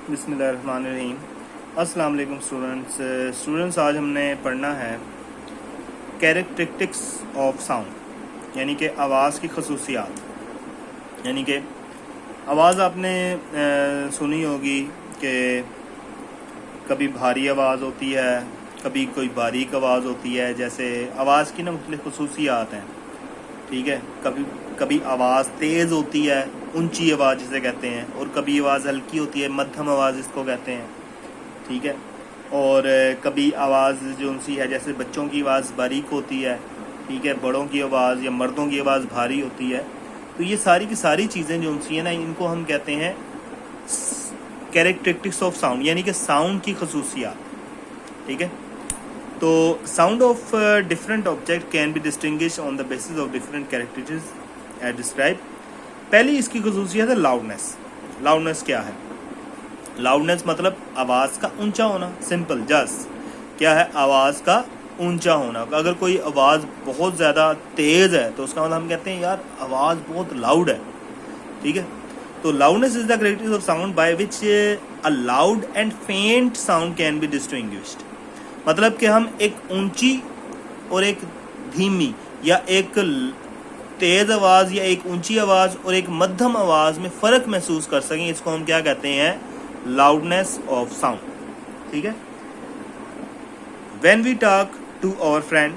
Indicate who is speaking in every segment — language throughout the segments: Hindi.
Speaker 1: बिस्मिल्लाहिर्रहमानिर्रहीम। अस्सलाम वालेकुम स्टूडेंट्स, आज हमने पढ़ना है कैरेक्टरिस्टिक्स ऑफ साउंड, यानी कि आवाज़ की खसूसियात। यानी कि आवाज़ आपने सुनी होगी कि कभी भारी आवाज़ होती है, कभी कोई बारीक आवाज़ होती है। जैसे आवाज़ की ना मुख्तलिफ खसूसियात हैं, ठीक है। कभी कभी आवाज़ तेज़ होती है, ऊंची आवाज़ जिसे कहते हैं, और कभी आवाज़ हल्की होती है, मध्यम आवाज़ इसको कहते हैं, ठीक है। और कभी आवाज़ जो उनसी है, जैसे बच्चों की आवाज़ बारीक होती है, ठीक है, बड़ों की आवाज़ या मर्दों की आवाज़ भारी होती है। तो ये सारी की सारी चीज़ें जो उनसी है ना, इनको हम कहते हैं कैरेक्टरिस्टिक्स ऑफ साउंड, यानी कि साउंड की खसूसियात, ठीक है। तो sound of different object can be distinguish on the basis of different characteristics as describe. पहली इसकी खसूसियत है लाउडनेस। लाउडनेस क्या है? लाउडनेस मतलब आवाज़ का ऊंचा होना, सिंपल जस्ट क्या है, आवाज़ का ऊंचा होना। अगर कोई आवाज़ बहुत ज़्यादा तेज़ है तो उसका मतलब हम कहते हैं यार आवाज़ बहुत लाउड है, ठीक है। तो loudness is the characteristic of sound by which a loud and फेंट साउंड कैन बी डिस्टिंग्विश्ड। मतलब कि हम एक ऊंची और एक धीमी, या एक तेज़ आवाज़ या एक ऊंची आवाज़ और एक मध्यम आवाज़ में फ़र्क महसूस कर सकें, इसको हम क्या कहते हैं? लाउडनेस ऑफ साउंड, ठीक है। When we talk to our friend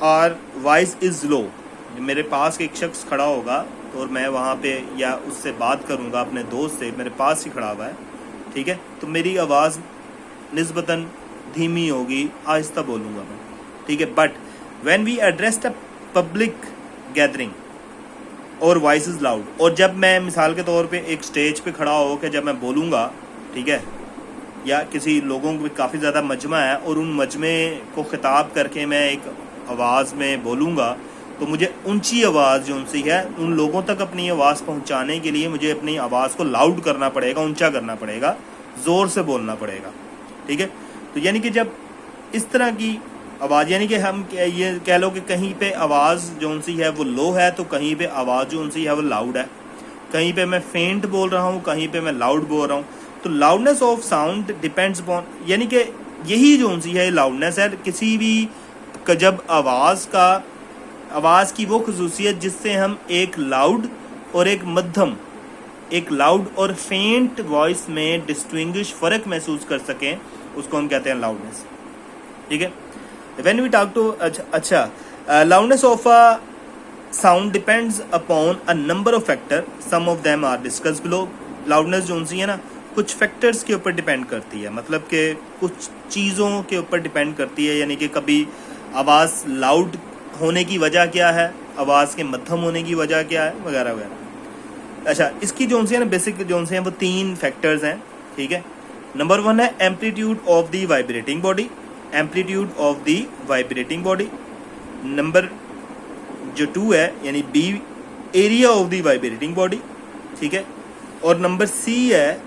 Speaker 1: our voice is low. मेरे पास एक शख्स खड़ा होगा और मैं वहाँ पे या उससे बात करूँगा अपने दोस्त से, मेरे पास ही खड़ा हुआ है, ठीक है, तो मेरी आवाज़ निस्बतन धीमी होगी, आहिस्ता बोलूँगा मैं, ठीक है। But when we address the public gathering our voice is loud, और जब मैं मिसाल के तौर पे एक स्टेज पे खड़ा हो के जब मैं बोलूँगा, ठीक है, या किसी लोगों को काफ़ी ज़्यादा मजमा है और उन मजमे को ख़िताब करके मैं एक आवाज़ में बोलूँगा, तो मुझे ऊंची आवाज़ जो उनसी है उन लोगों तक अपनी आवाज़ पहुँचाने के लिए मुझे अपनी आवाज़ को लाउड करना पड़ेगा, ऊंचा करना पड़ेगा, ज़ोर से बोलना पड़ेगा, ठीक है। तो यानी कि जब इस तरह की आवाज़, यानी कि हम ये कह लो कि कहीं पे आवाज़ जो उनसी है वो लो है, तो कहीं पे आवाज़ जो उनसी है वो लाउड है, कहीं पे मैं फेंट बोल रहा हूँ, कहीं पे मैं लाउड बोल रहा हूँ। तो loudness of sound depends upon, यानी कि यही जो उनसी है लाउडनेस है किसी भी जब आवाज़ की वो खसूसियत जिससे हम एक लाउड और एक मध्यम, एक लाउड और फेंट वॉइस में डिस्टिंग्विश फ़र्क महसूस कर सकें, उसको हम कहते हैं लाउडनेस, ठीक है। When we talk to loudness of a sound depends upon a number of factors. Some of them are discussed below. Loudness जो उनसी है ना, कुछ फैक्टर्स के ऊपर डिपेंड करती है, मतलब कि कुछ चीज़ों के ऊपर डिपेंड करती है। यानी कि कभी आवाज़ लाउड होने की वजह क्या है, आवाज़ के मध्यम होने की वजह क्या है, वगैरह वगैरह। अच्छा, इसकी जो उनसी है ना बेसिक जो उनसे हैं वो 3 फैक्टर्स हैं, ठीक है। नंबर 1 है amplitude of the vibrating body, amplitude of the vibrating body. Number जो 2 है यानी B, area of the vibrating body, ठीक है। और नंबर सी है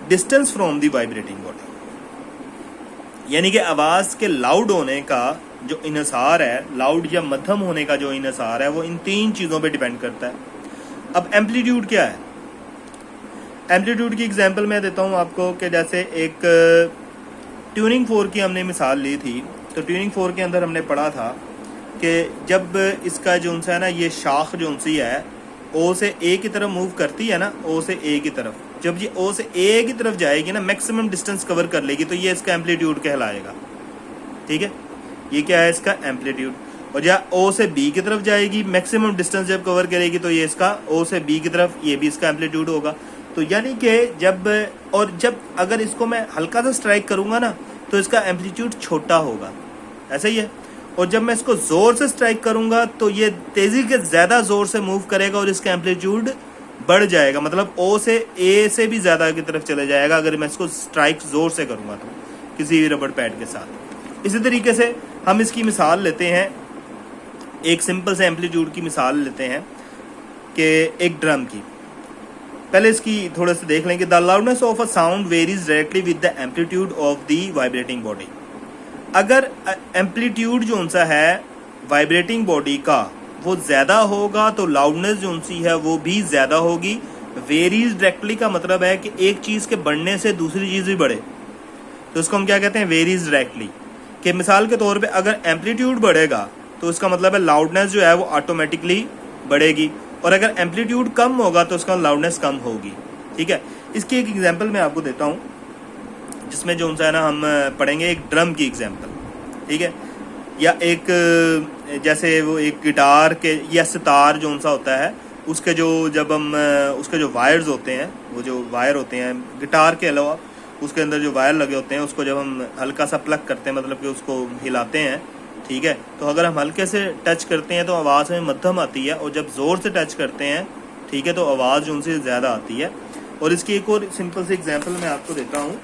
Speaker 1: distance from the vibrating body. यानी कि आवाज़ के लाउड होने का जो इन्हिसार है, लाउड या मध्यम होने का जो इन्हिसार है, वो इन 3 चीज़ों पे डिपेंड करता है। अब एम्पलीट्यूड क्या है? एम्पलीट्यूड की एग्जांपल मैं देता हूँ आपको कि जैसे एक ट्यूनिंग फोर्क की हमने मिसाल ली थी। तो ट्यूनिंग फोर्क के अंदर हमने पढ़ा था कि जब इसका जो उनसा है ना, ये शाख जो उनसी है ओ से ए की तरफ मूव करती है ना, ओ से ए की तरफ, जब ये ओ से ए की तरफ जाएगी ना, मैक्सिमम डिस्टेंस कवर कर लेगी, तो ये इसका एम्पलीट्यूड कहलाएगा, ठीक है। ये क्या है? इसका एम्पलीट्यूड। और जब ओ से बी की तरफ जाएगी, मैक्सिमम डिस्टेंस जब कवर करेगी, तो ये इसका ओ से बी की तरफ, ये भी इसका एम्पलीट्यूड होगा। तो यानी कि जब अगर इसको मैं हल्का सा स्ट्राइक करूंगा ना, तो इसका एम्पलीट्यूड छोटा होगा, ऐसा ही है। और जब मैं इसको ज़ोर से स्ट्राइक करूंगा तो ये तेज़ी के ज़्यादा ज़ोर से मूव करेगा और इसका एम्पलीट्यूड बढ़ जाएगा, मतलब ओ से ए से भी ज़्यादा की तरफ चले जाएगा अगर मैं इसको स्ट्राइक ज़ोर से करूंगा तो, किसी भी रबड़ पैड के साथ। इसी तरीके से हम इसकी मिसाल लेते हैं, एक सिंपल से एम्पलीट्यूड की मिसाल लेते हैं कि एक ड्रम की। पहले इसकी थोड़ा सा देख लें कि the loudness of a sound varies directly with the amplitude of the vibrating body. अगर एम्पलीट्यूड जो उनसा है वाइब्रेटिंग बॉडी का वो ज़्यादा होगा तो लाउडनेस जो उनसी है वो भी ज़्यादा होगी, वेरीज डायरेक्टली का मतलब है कि एक चीज़ के बढ़ने से दूसरी चीज़ भी बढ़े, तो इसको हम क्या कहते हैं, वेरीज डायरेक्टली। कि मिसाल के तौर पे अगर एम्पलीट्यूड बढ़ेगा तो इसका मतलब है लाउडनेस जो है वो ऑटोमेटिकली बढ़ेगी, और अगर एम्पलीट्यूड कम होगा तो उसका लाउडनेस कम होगी। ठीक है, इसकी एक एग्जांपल मैं आपको देता हूँ, जिसमें जो है ना हम पढ़ेंगे एक ड्रम की एग्जांपल। ठीक है, या एक जैसे वो एक गिटार के या सितार जो सा होता है उसके जो जब हम उसके जो वायर्स होते हैं, वो जो वायर होते हैं गिटार के अलावा उसके अंदर जो वायर लगे होते हैं, उसको जब हम हल्का सा प्लग करते हैं, मतलब कि उसको हिलाते हैं, ठीक है, तो अगर हम हल्के से टच करते हैं तो आवाज़ में मध्यम आती है, और जब ज़ोर से टच करते हैं, ठीक है, तो आवाज़ जो उनसे ज़्यादा आती है। और इसकी एक और सिंपल सी एग्जांपल मैं आपको देता हूँ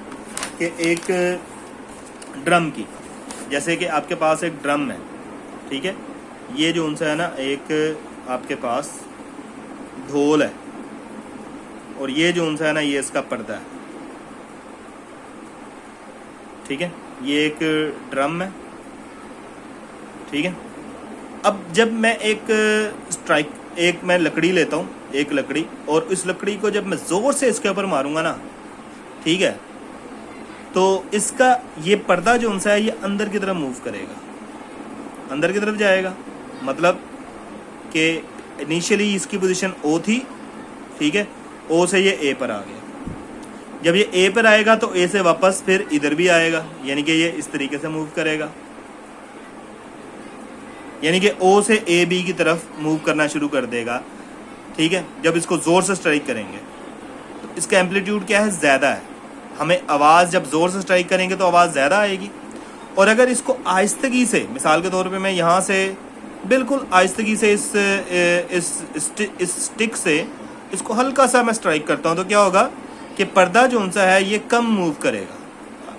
Speaker 1: कि एक ड्रम की, जैसे कि आपके पास एक ड्रम है, ठीक है, ये जो उनसे है ना एक आपके पास ढोल है, और ये जो उनसे है ना ये इसका पर्दा है। ठीक है, ये एक ड्रम है। ठीक है, अब जब मैं एक मैं लकड़ी लेता हूँ, एक लकड़ी, और इस लकड़ी को जब मैं ज़ोर से इसके ऊपर मारूंगा ना, ठीक है, तो इसका ये पर्दा जो उनसा है ये अंदर की तरफ मूव करेगा, अंदर की तरफ जाएगा। मतलब कि इनिशियली इसकी पोजीशन ओ थी, ठीक है, ओ से ये ए पर आ गया, जब ये ए पर आएगा तो ए से वापस फिर इधर भी आएगा, यानी कि ये इस तरीके से मूव करेगा, यानी कि ओ से ए बी की तरफ मूव करना शुरू कर देगा। ठीक है, जब इसको ज़ोर से स्ट्राइक करेंगे तो इसका एम्पलीट्यूड क्या है, ज़्यादा है। हमें आवाज़ जब ज़ोर से स्ट्राइक करेंगे तो आवाज़ ज़्यादा आएगी, और अगर इसको आहिस्तगी से, मिसाल के तौर पे मैं यहाँ से बिल्कुल आहिस्तगी से इस स्टिक से इसको हल्का सा मैं स्ट्राइक करता हूँ, तो क्या होगा कि पर्दा जो उनसा है ये कम मूव करेगा,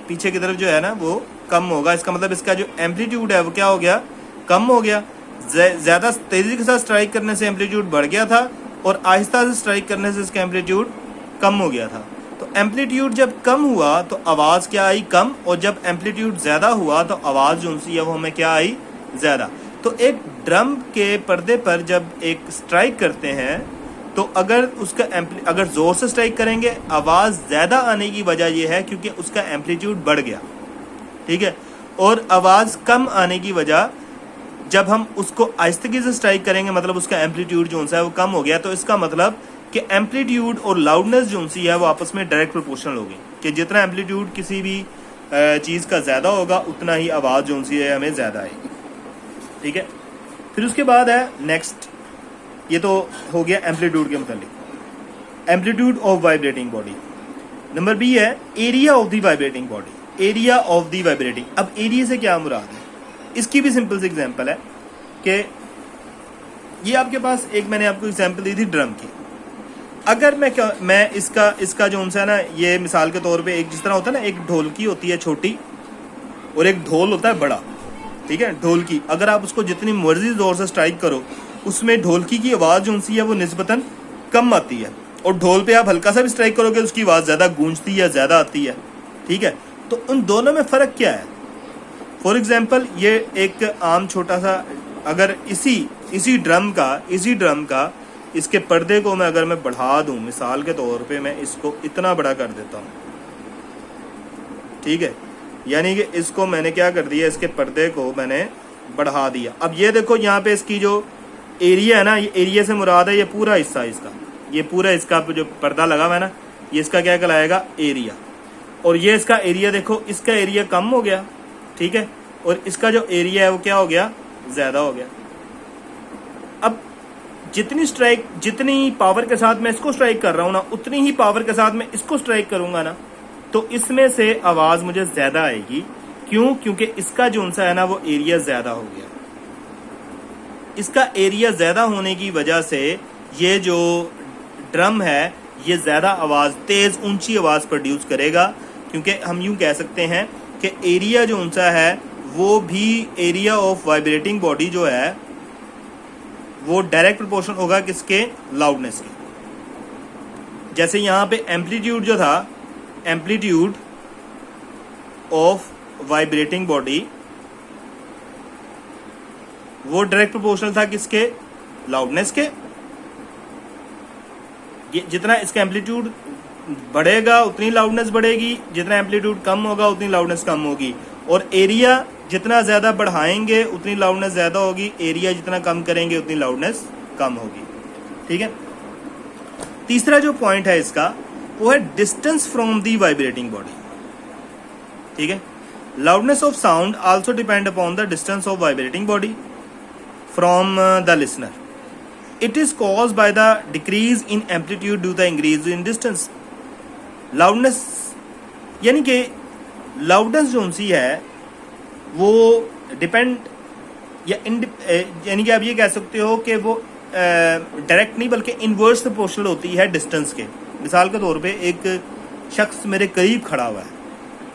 Speaker 1: पीछे की तरफ जो है ना वो कम होगा। इसका मतलब इसका जो एम्पलीट्यूड है वो क्या हो गया, कम हो गया। ज़्यादा तेज़ी के साथ स्ट्राइक करने से एम्पलीट्यूड बढ़ गया था, और आहिस्ता से स्ट्राइक करने से इसका एम्पलीट्यूड कम हो गया था। तो एम्पलीट्यूड जब कम हुआ तो आवाज़ क्या आई, कम, और जब एम्पलीट्यूड ज़्यादा हुआ तो आवाज़ जो उनसी है वो हमें क्या आई, ज़्यादा। तो एक ड्रम के पर्दे पर जब एक स्ट्राइक करते हैं तो अगर उसका अगर ज़ोर से स्ट्राइक करेंगे आवाज़ ज़्यादा आने की वजह यह है क्योंकि उसका एम्पलीट्यूड बढ़ गया। ठीक है, और आवाज़ कम आने की वजह जब हम उसको आहिस्तगी से स्ट्राइक करेंगे, मतलब उसका एम्पलीट्यूड जो है वो कम हो गया। तो इसका मतलब कि एम्पलीट्यूड और लाउडनेस जो सी है वो आपस में डायरेक्ट प्रोपोर्शनल होगी, कि जितना एम्पलीट्यूड किसी भी चीज़ का ज़्यादा होगा उतना ही आवाज़ जो सी है हमें ज़्यादा आएगी। ठीक है, फिर उसके बाद है नेक्स्ट, ये तो हो गया एम्पलीट्यूड के मतलब, amplitude of vibrating body. Number B है area of the vibrating body, area of the vibrating. अब एरिया से क्या मुराद है, इसकी भी सिंपल सी एग्जांपल है कि ये आपके पास एक मैंने आपको एग्जांपल दी थी ड्रम की। अगर मैं इसका जो है ना, ये मिसाल के तौर पे एक जिस तरह होता है ना, एक ढोलकी होती है छोटी और एक ढोल होता है बड़ा। ठीक है, ढोलकी अगर आप उसको जितनी मर्जी जोर से स्ट्राइक करो उसमें ढोलकी की आवाज़ जो सी है वो निस्बतन कम आती है, और ढोल पे आप हल्का सा भी स्ट्राइक करोगे उसकी आवाज़ ज़्यादा गूंजती है, ज़्यादा आती है। ठीक है, तो उन दोनों में फ़र्क क्या है। फॉर एग्जाम्पल ये एक आम छोटा सा, अगर इसी ड्रम का इसके पर्दे को मैं अगर मैं बढ़ा दूं, मिसाल के तौर पे मैं इसको इतना बड़ा कर देता हूं, ठीक है, यानी कि इसको मैंने क्या कर दिया, इसके पर्दे को मैंने बढ़ा दिया। अब ये देखो यहाँ पे इसकी जो एरिया है ना, ये एरिया से मुराद है ये पूरा हिस्सा इसका, ये पूरा इसका जो पर्दा लगा हुआ है ना, ये इसका क्या कहलाएगा, एरिया। और ये इसका एरिया देखो, इसका एरिया कम हो गया, ठीक है, और इसका जो एरिया है वो क्या हो गया, ज़्यादा हो गया। अब जितनी पावर के साथ मैं इसको स्ट्राइक कर रहा हूँ ना, उतनी ही पावर के साथ मैं इसको स्ट्राइक करूंगा ना, तो इसमें से आवाज़ मुझे ज़्यादा आएगी। क्यों, क्योंकि इसका जो सा है ना वो एरिया ज़्यादा हो गया। इसका एरिया ज़्यादा होने की वजह से ये जो ड्रम है ये ज़्यादा आवाज़, तेज़ ऊंची आवाज़ प्रोड्यूस करेगा, क्योंकि हम यूँ कह सकते हैं कि एरिया जो सा है वो भी एरिया ऑफ वाइब्रेटिंग बॉडी जो है वो डायरेक्ट प्रोपोर्शन होगा किसके, लाउडनेस के। जैसे यहाँ पे एम्पलीट्यूड जो था, एम्पलीट्यूड ऑफ वाइब्रेटिंग बॉडी वो डायरेक्ट प्रोपोर्शनल था किसके, लाउडनेस के। ये जितना इसका एम्पलीट्यूड बढ़ेगा उतनी लाउडनेस बढ़ेगी, जितना एम्पलीट्यूड कम होगा उतनी लाउडनेस कम होगी, और एरिया जितना ज़्यादा बढ़ाएंगे उतनी लाउडनेस ज़्यादा होगी, एरिया जितना कम करेंगे उतनी लाउडनेस कम होगी। ठीक है। तीसरा जो पॉइंट है इसका वो है distance from the vibrating body. ठीक है। Loudness of sound also depend upon the distance of vibrating body from the listener. It is caused by the decrease in amplitude due the increase in distance. Loudness यानी कि लाउडनेस जो सी है वो डिपेंड या यानी कि आप ये कह सकते हो कि वो डायरेक्ट नहीं बल्कि इनवर्स प्रोपोर्शनल होती है डिस्टेंस के। मिसाल के तौर पे एक शख्स मेरे करीब खड़ा हुआ है,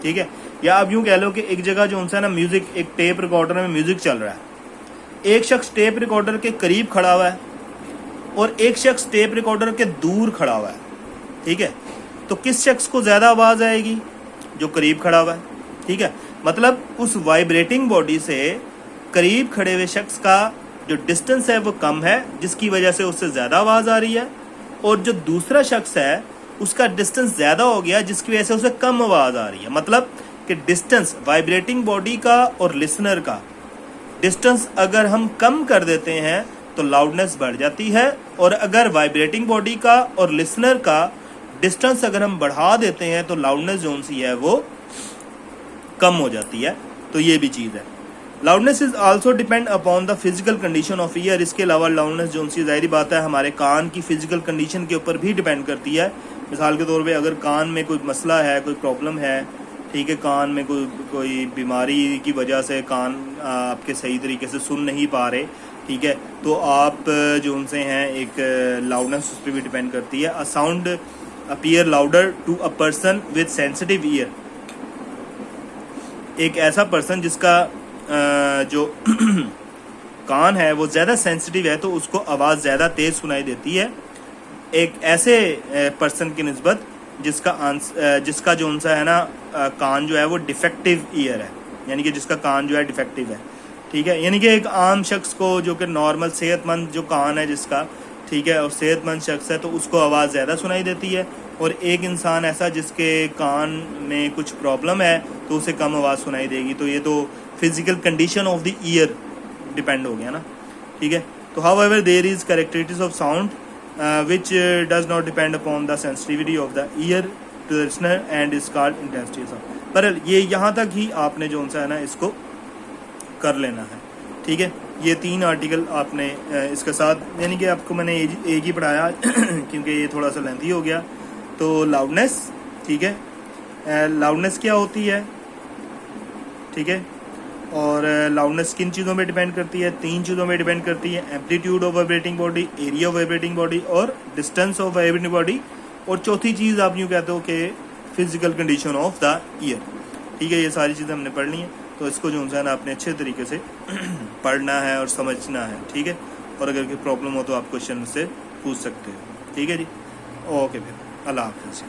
Speaker 1: ठीक है, या आप यूँ कह लो कि एक जगह जो है ना म्यूज़िक, एक टेप रिकॉर्डर में म्यूज़िक चल रहा है, एक शख्स टेप रिकॉर्डर के करीब खड़ा हुआ है और एक शख्स टेप रिकॉर्डर के दूर खड़ा हुआ है। ठीक है। तो किस शख्स को ज़्यादा आवाज़ आएगी? जो करीब खड़ा हुआ है। ठीक है। मतलब उस वाइब्रेटिंग बॉडी से करीब खड़े हुए शख्स का जो डिस्टेंस है वो कम है, जिसकी वजह से उससे ज़्यादा आवाज़ आ रही है, और जो दूसरा शख्स है उसका डिस्टेंस ज़्यादा हो गया जिसकी वजह से उसे कम आवाज़ आ रही है। मतलब कि डिस्टेंस वाइब्रेटिंग बॉडी का और लिसनर का डिस्टेंस अगर हम कम कर देते हैं तो लाउडनेस बढ़ जाती है, और अगर वाइब्रेटिंग बॉडी का और लिसनर का डिस्टेंस अगर हम बढ़ा देते हैं तो लाउडनेस जो सी है वो कम हो जाती है। तो ये भी चीज़ है। Loudness is also depend upon the physical condition of year. इसके अलावा लाउडनेस जो सी ज़ाहिर बात है हमारे कान की फिजिकल कंडीशन के ऊपर भी डिपेंड करती है। मिसाल के तौर पे अगर कान में कोई मसला है, कोई प्रॉब्लम है, ठीक है, कान में कोई बीमारी की वजह से कान आपके सही तरीके से सुन नहीं पा रहे, ठीक है, तो आप जो उनसे हैं एक लाउडनेस उस पर भी डिपेंड करती है। A sound appear louder to a person with sensitive ear. एक ऐसा पर्सन जिसका जो कान है वो ज़्यादा सेंसिटिव है तो उसको आवाज़ ज़्यादा तेज़ सुनाई देती है एक ऐसे पर्सन की निस्बत जिसका जो उनसा है ना कान जो है वो डिफेक्टिव ईयर है, यानी कि जिसका कान जो है डिफेक्टिव है। ठीक है। यानी कि एक आम शख्स को जो कि नॉर्मल सेहतमंद जो कान है जिसका, ठीक है, और सेहतमंद शख्स है तो उसको आवाज़ ज़्यादा सुनाई देती है, और एक इंसान ऐसा जिसके कान में कुछ प्रॉब्लम है तो उसे कम आवाज़ सुनाई देगी। तो ये तो physical condition of the ear depend हो गया ना। ठीक है। तो however there is characteristics of sound which does not depend upon the sensitivity of the ear to the listener and is called intensity of sound। पर ये यहाँ तक ही आपने जो सा है ना इसको कर लेना है। ठीक है। ये 3 आर्टिकल आपने इसके साथ, यानी कि आपको मैंने एक ही पढ़ाया क्योंकि ये थोड़ा सा लेंथी हो गया। तो लाउडनेस, ठीक है, लाउडनेस क्या होती है, ठीक है, और लाउडनेस किन चीज़ों में डिपेंड करती है? 3 चीज़ों में डिपेंड करती है, amplitude of vibrating body, area of vibrating body और डिस्टेंस ऑफ वाइब्रेटिंग बॉडी, और चौथी चीज़ आप यूँ कहते हो कि physical condition of the year. ठीक है। ये सारी चीज़ें हमने पढ़ ली हैं, तो इसको जो है ना आपने अच्छे तरीके से पढ़ना है और समझना है। ठीक है। और अगर कोई प्रॉब्लम हो तो आप क्वेश्चन से पूछ सकते हो। ठीक है जी। ओके फिर अल्लाह हाफ़िज़।